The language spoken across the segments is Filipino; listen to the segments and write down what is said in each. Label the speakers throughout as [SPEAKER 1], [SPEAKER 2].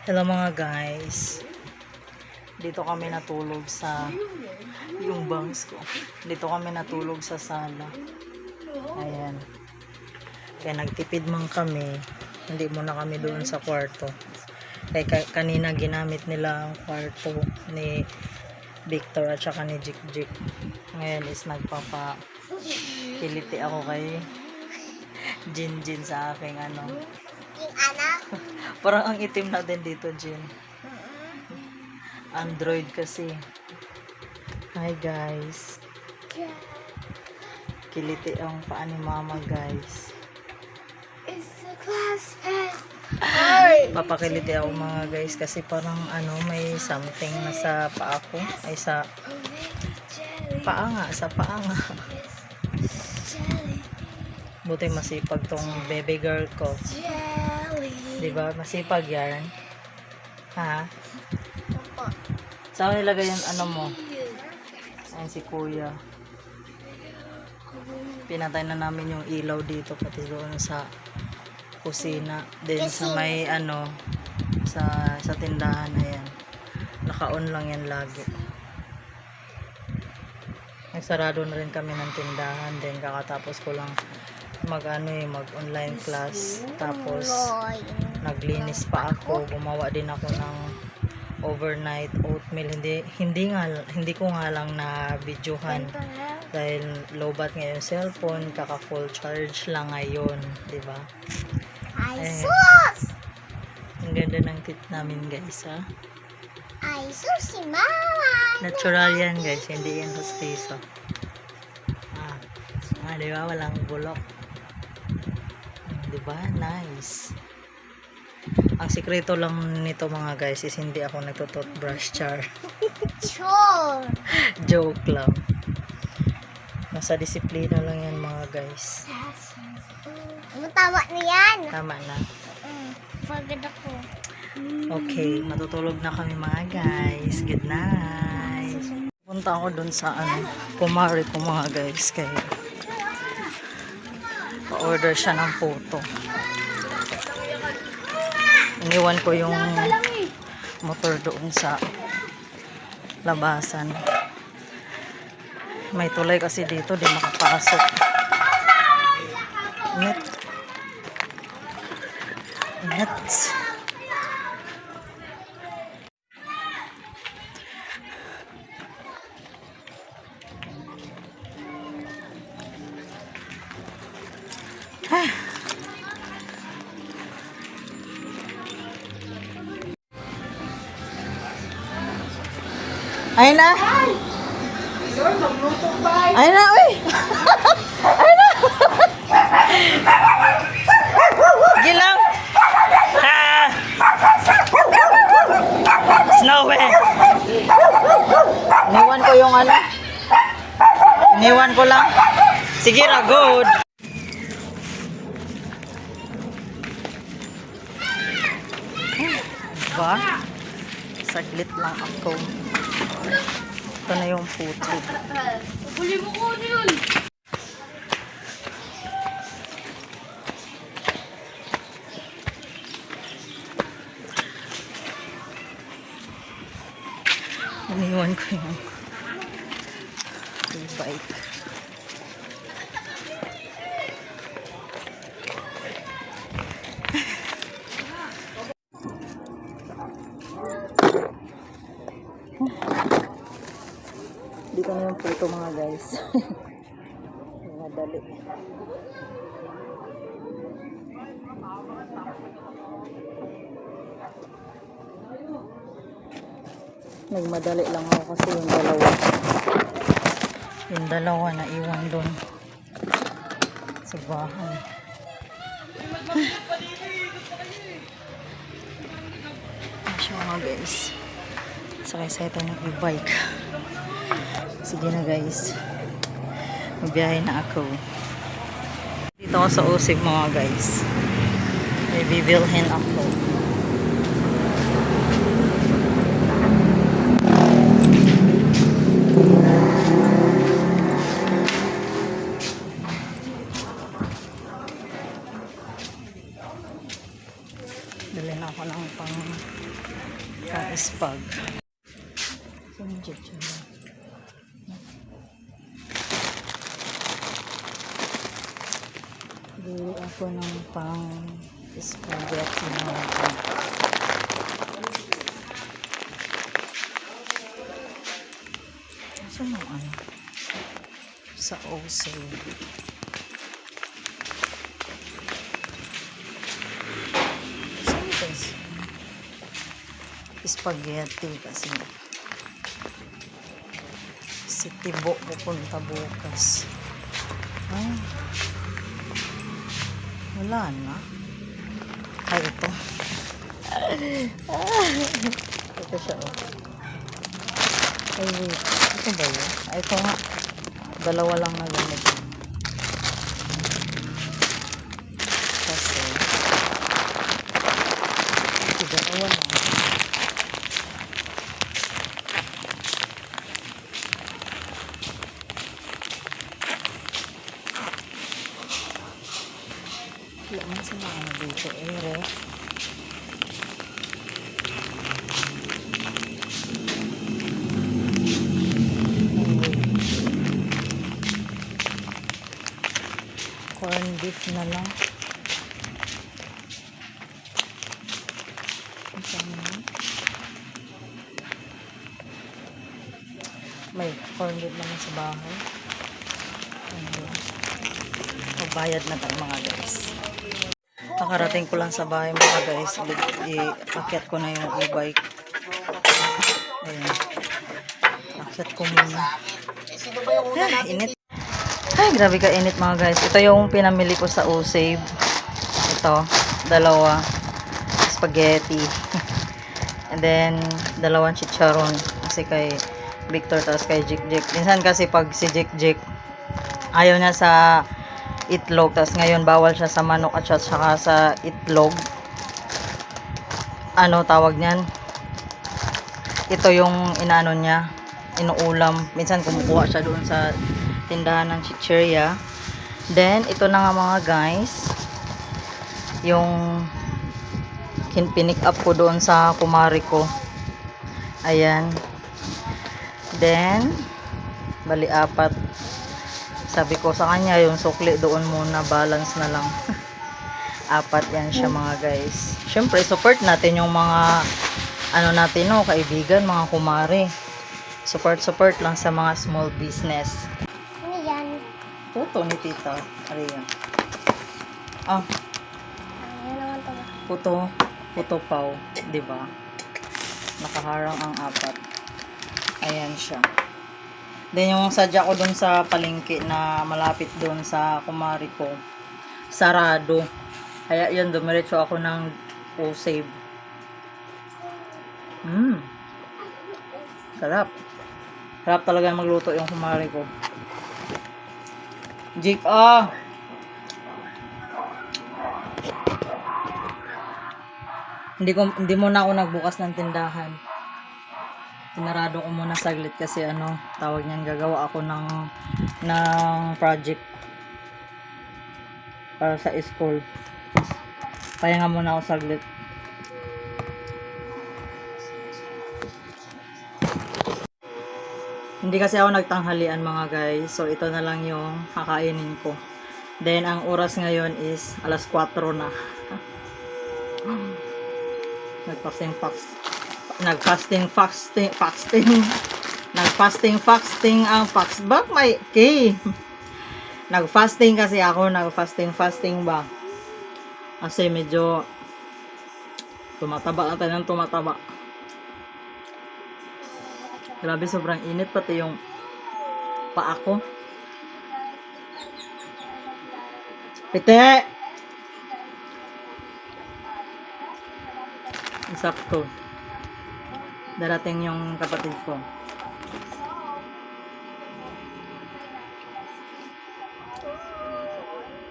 [SPEAKER 1] Hello mga guys. Dito kami natulog sa yung bangs ko. Dito kami natulog sa sala. Ayan. Kaya nagtipid man kami. Hindi muna kami doon sa kwarto. Kaya kanina ginamit nila ang kwarto ni Victor at saka ni Jik. Ngayon is kiliti ako kay Jin sa aking ano.
[SPEAKER 2] Yung anak?
[SPEAKER 1] Parang ang itim na din dito, Jin. Android kasi. Hi guys. Kiliti ang paa ni mama guys.
[SPEAKER 2] It's a class pet.
[SPEAKER 1] Papakiliti ako mga guys kasi parang ano may something na sa paa ko. Ay sa paa nga. Buti masipag tong baby girl ko. Diba? Masipag yan. Ha? Saan nilagay yung ano mo? Ayan si kuya. Pinatay na namin yung ilaw dito pati doon sa kusina. Then sa may ano sa tindahan na yan. Naka-on lang yan lagi. Nagsarado na rin kami ng tindahan. Then kakatapos ko lang mag-online class. Tapos naglinis pa ako. Gumawa din ako ng overnight oatmeal. Hindi ko nga lang na videohan dahil lowbat ngayon cellphone, kaka full charge lang ngayon, di ba?
[SPEAKER 2] Ay sus!
[SPEAKER 1] Ang ganda ng tit namin guys, ha?
[SPEAKER 2] Ay sus si mama!
[SPEAKER 1] Natural yan guys, hindi yan hostiso. Di ba? Walang bulok. Di ba? Nice. Ang sikreto lang nito mga guys is hindi ako nagtutoothbrush, char.
[SPEAKER 2] Chore!
[SPEAKER 1] Joke lang. Nasa disiplina lang yan mga guys.
[SPEAKER 2] Ano tama na yan?
[SPEAKER 1] Tama na.
[SPEAKER 2] Pagod ako.
[SPEAKER 1] Okay, matutulog na kami mga guys. Good night. Punta ako dun sa kumari ko mga guys. Kaya pa-order siya ng photo. Iniwan ko yung motor doon sa labasan. May tulay kasi dito, di makapasok. Net. Ay na! Ay na, uy! Ay na! Gilang! Ah! Snowy! Iniwan ko yung ano. Iniwan ko lang. Sige na, good. Diba? Saglit lang ako. Ito na yung puto.
[SPEAKER 2] Huli mo ko yun!
[SPEAKER 1] Iniwan ko yung bike. Dito na yung puto mga guys. Madali. Nagmadali lang ako kasi yung dalawa na iwan doon sa bahay. Siya mga guys. Sakay tayo ng e-bike. Sige na guys. Magbiyahe na ako. Dito ako sa Usig mga guys. May bibilhin ako. Dali na ako ng pang Pang spag. Saan yung chichon? Bili ako ng pang spaghetti natin. Saan yung ano? Sa OC. Saan ito? Spaghetti kasi si Tibo pupunta bukas. Ay, wala na. Ay, ito. Ito siya, oh. Ay, wait. Ito ba yun? Ay, ito nga. Dalawa lang na gamit. Kasi, ito dalawa lang. Laman sa mga dito, ref. Corn beef na lang. May corn beef naman sa bahay. Magbayad na tayo mga guys. Nakarating ko lang sa bahay mga guys. I-akyat ko na yung e-bike. Ayan. Akyat ko muna. Init. Ay, grabe ka init mga guys. Ito yung pinamili ko sa O-Save. Ito, dalawa. Spaghetti. And then, dalawang chicharon. Kasi kay Victor, tapos kay Jik Jik. Minsan kasi pag si Jik Jik, ayaw niya sa itlog. Tapos ngayon, bawal siya sa manok at saka sa itlog. Ano tawag niyan? Ito yung inaano niya. Inuulam. Minsan kumukuha siya doon sa tindahan ng chicheria. Then, ito na nga mga guys. Yung pinick up ko doon sa kumari ko. Ayan. Then, bali apat. Sabi ko sa kanya, yung sukli doon muna, balance na lang. Apat yan siya mga guys. Syempre, support natin yung mga ano natin, no, kaibigan, mga kumari. Support lang sa mga small business.
[SPEAKER 2] Ano yan?
[SPEAKER 1] Puto ni tita. Ariyan. Ah,
[SPEAKER 2] Ano naman to?
[SPEAKER 1] puto paw, 'di ba? Nakaharang ang apat. Ayan siya. Then yung sadya ko dun sa palengke na malapit dun sa kumari ko, sarado. Kaya yun, dumiretso ako ng O-Save. Sarap. Sarap talaga magluto yung kumari ko. Jake, Hindi muna ako nagbukas ng tindahan. Tinarado ko muna saglit kasi ano, tawag niyan, gagawa ako ng project para sa school. Kaya nga muna ako saglit. Hindi kasi ako nagtanghalian mga guys. So ito na lang yung kakainin ko. Then ang oras ngayon is alas 4 na. Nagfasting ang fax back may K. Nagfasting kasi ako, nagfasting ba. Kasi medyo tumataba natin ng tumataba. Grabe, sobrang init, pati yung paa ko. Pite! Sakto. Darating yung kapatid ko.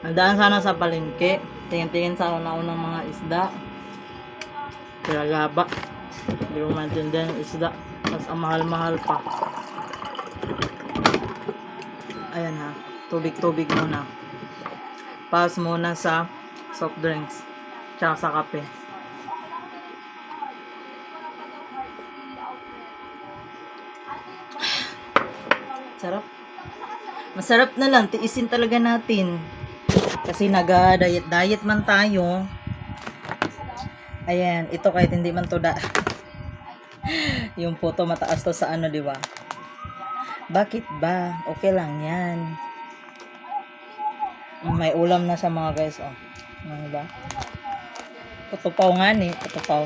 [SPEAKER 1] Nagdaan sana sa palengke. Tingin-tingin sa una-unang mga isda. Tilagaba. Hindi ko maintindihan yung isda. Tapos ang mahal-mahal pa. Ayan ha. Tubig-tubig muna. Pass muna sa soft drinks. Tsaka sa kape. Sarap. Masarap na lang. Tiisin talaga natin. Kasi naga-diet man tayo. Ayan. Ito kahit hindi man to yung photo mataas to sa ano, di ba? Bakit ba? Okay lang yan. May ulam na siya mga guys. Oh. Ano ba? Putupaw nga ni. Putupaw.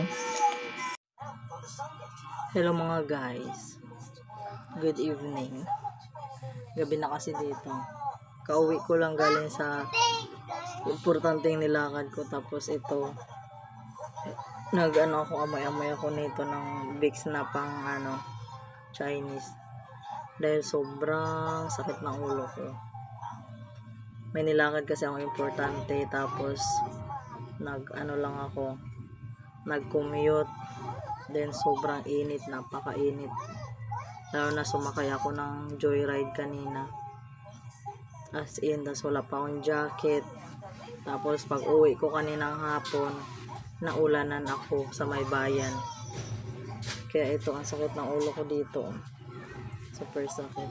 [SPEAKER 1] Hello mga guys. Good evening. Gabi na kasi dito. Kauwi ko lang galing sa importanteng nilakad ko. Tapos ito, nag-ano ako, amay-amay ako nito ng Vicks na pang ano, Chinese. Dahil sobrang sakit ng ulo ko. May nilakad kasi akong importante. Tapos, nag-ano lang ako, nag-commute. Then, sobrang init, napaka-init. Lalo na sumakay ako ng joyride kanina. As in, tas wala pa akong jacket. Tapos pag uwi ko kaninang hapon, naulanan ako sa may bayan. Kaya ito, ang sakit ng ulo ko dito. Super sakit.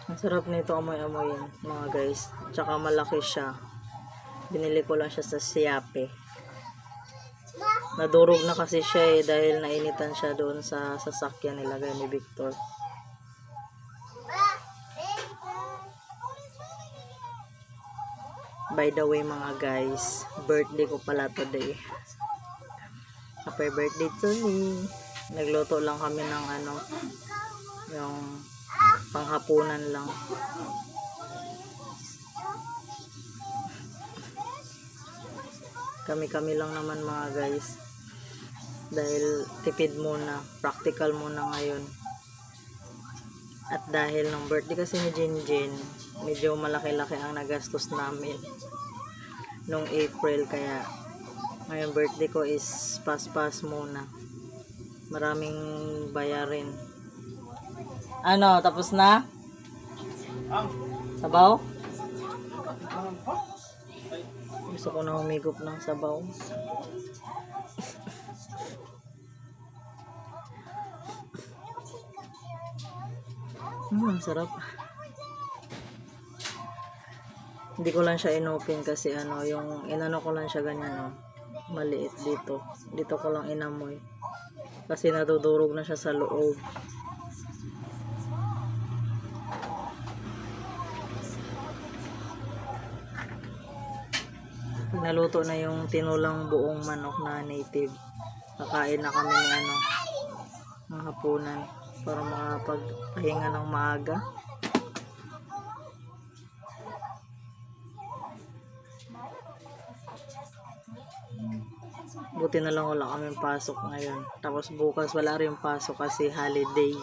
[SPEAKER 1] Ang sarap nito amoy-amoyin mga guys. Tsaka malaki siya. Binili ko lang siya sa Siape. Nadurog na kasi siya dahil nainitan siya doon sa sasakyan nilagay ni Victor. By the way mga guys, birthday ko pala today. Happy birthday to me. Nagluto lang kami ng ano, yung panghapunan lang. Kami-kami lang naman mga guys. Dahil tipid muna, practical muna ngayon. At dahil ng birthday kasi ni Jinjin, medyo malaki-laki ang nagastos namin nung April, kaya ngayon birthday ko is pas-pas muna. Maraming bayarin. Ano, tapos na? Sabaw? Gusto ko na humigop ng sabaw. Ang sarap. Hindi ko lang siya inopen kasi ano, yung inano ko lang siya ganyan, oh. Maliit dito. Dito ko lang inamoy. Kasi nadudurog na siya sa loob. Naluto na yung tinulang buong manok na native. Kakain na kami ng ano, ng hapunan para makapagpahinga ng maaga. Buti na lang wala kaming pasok ngayon. Tapos bukas wala rin pasok kasi holiday,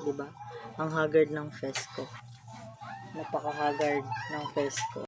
[SPEAKER 1] 'di ba? Ang haggard ng Fesco. Napaka-haggard ng Fesco.